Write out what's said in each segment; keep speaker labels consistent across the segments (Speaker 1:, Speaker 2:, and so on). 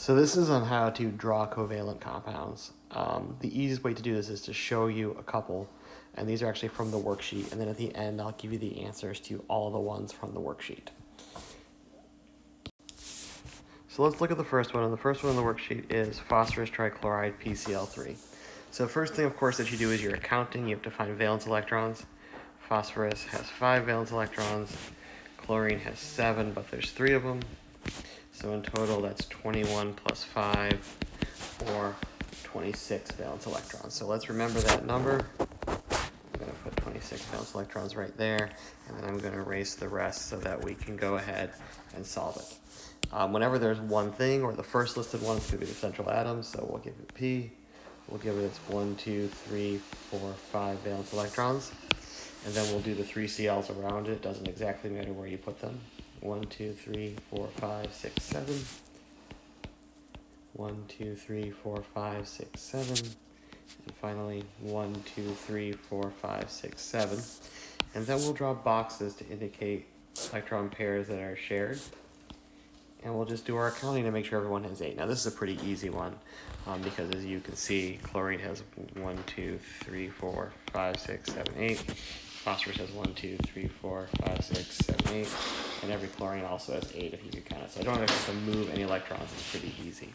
Speaker 1: So this is on how to draw covalent compounds. The easiest way to do this is to show you a couple, and these are actually from the worksheet, and then at the end I'll give you the answers to all the ones from the worksheet. So let's look at the first one, and the first one on the worksheet is phosphorus trichloride PCl3. So the first thing, of course, that you do is your accounting. You have to find valence electrons. Phosphorus has 5 valence electrons. Chlorine has 7, but there's 3 of them. So in total, that's 21 plus 5, or 26 valence electrons. So let's remember that number. I'm going to put 26 valence electrons right there, and then I'm going to erase the rest so that we can go ahead and solve it. Whenever there's one thing, or the first listed one, it's going to be the central atom, so we'll give it P. We'll give it its 1, 2, 3, 4, 5 valence electrons. And then we'll do the 3 Cl's around it. Doesn't exactly matter where you put them. 1, 2, 3, 4, 5, 6, 7. 1, 2, 3, 4, 5, 6, 7. And finally, 1, 2, 3, 4, 5, 6, 7. And then we'll draw boxes to indicate electron pairs that are shared. And we'll just do our accounting to make sure everyone has 8. Now this is a pretty easy one because as you can see, chlorine has 1, 2, 3, 4, 5, 6, 7, 8. Phosphorus has 1, 2, 3, 4, 5, 6, 7, 8. And every chlorine also has 8 if you could count it. So I don't have to move any electrons. It's pretty easy.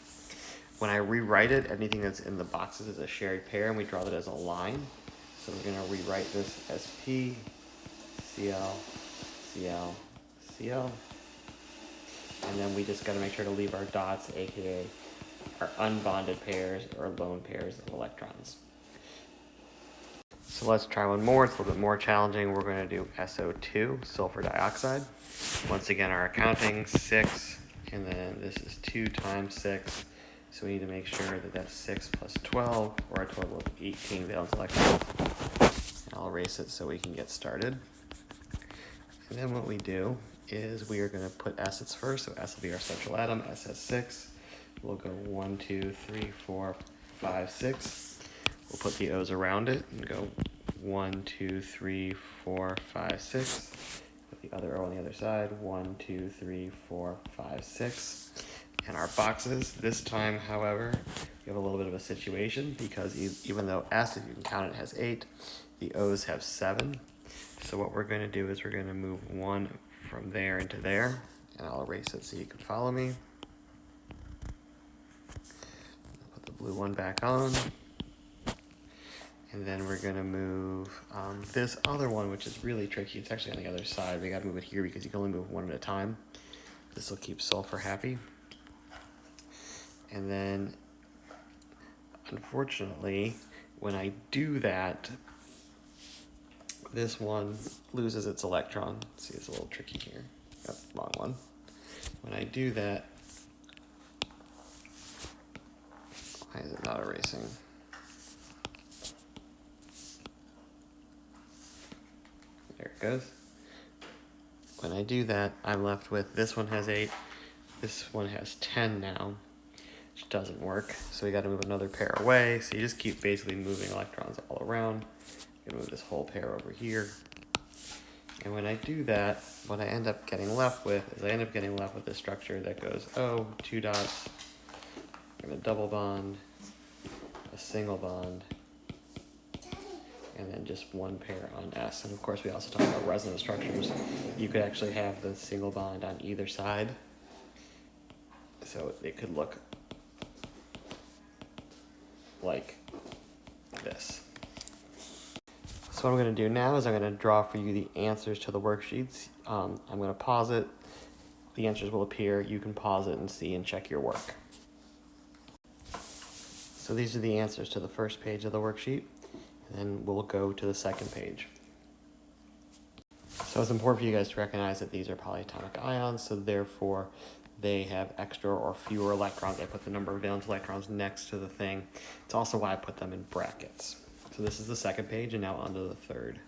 Speaker 1: When I rewrite it, anything that's in the boxes is a shared pair, and we draw that as a line. So we're going to rewrite this as P, Cl, Cl, Cl. And then we just got to make sure to leave our dots, aka our unbonded pairs or lone pairs of electrons. So let's try one more. It's a little bit more challenging. We're going to do SO2, sulfur dioxide. Once again, our accounting, 6, and then this is 2 times 6. So we need to make sure that that's 6 plus 12, or a total of 18 valence electrons. And I'll erase it so we can get started. And then what we do is we are going to put acids first. So S will be our central atom. S has 6. We'll go 1, 2, 3, 4, 5, 6. We'll put the O's around it and go 1, 2, 3, 4, 5, 6. Put the other O on the other side. 1, 2, 3, 4, 5, 6. And our boxes, this time, however, we have a little bit of a situation because even though S, if you can count it, has 8, the O's have 7. So what we're going to do is we're going to move 1 from there into there, and I'll erase it so you can follow me. Put the blue one back on. And then we're going to move this other one, which is really tricky. It's actually on the other side. We got to move it here because you can only move one at a time. This will keep sulfur happy. And then, unfortunately, when I do that, this one loses its electron. See, it's a little tricky here. Oh, wrong one. When I do that, why is it not erasing? There it goes. When I do that, I'm left with this one has 8, this one has 10 now, which doesn't work. So we got to move another pair away. So you just keep basically moving electrons all around. I'm gonna move this whole pair over here. And when I do that, what I end up getting left with is I end up getting left with a structure that goes, 2 dots, and a double bond, a single bond, and then just one pair on S. And of course, we also talk about resonance structures. You could actually have the single bond on either side. So it could look like this. So what I'm going to do now is I'm going to draw for you the answers to the worksheets. I'm going to pause it. The answers will appear. You can pause it and see and check your work. So these are the answers to the first page of the worksheet. And then we'll go to the second page. So it's important for you guys to recognize that these are polyatomic ions, so therefore they have extra or fewer electrons. I put the number of valence electrons next to the thing. It's also why I put them in brackets. So this is the second page, and now onto the third.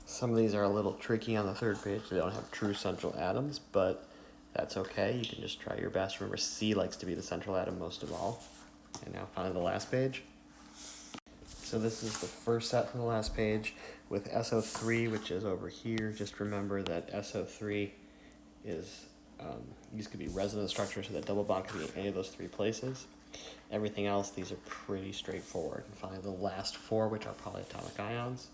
Speaker 1: Some of these are a little tricky on the third page. They don't have true central atoms, but that's okay. You can just try your best. Remember, C likes to be the central atom most of all. And now finally the last page. So this is the first set from the last page with SO3, which is over here. Just remember that SO3 is these could be resonance structures, so that double bond could be in any of those 3 places. Everything else, these are pretty straightforward. And finally, the last 4, which are polyatomic ions.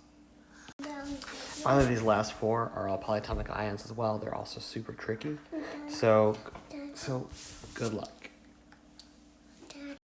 Speaker 1: Finally, these last 4 are all polyatomic ions as well. They're also super tricky. So good luck.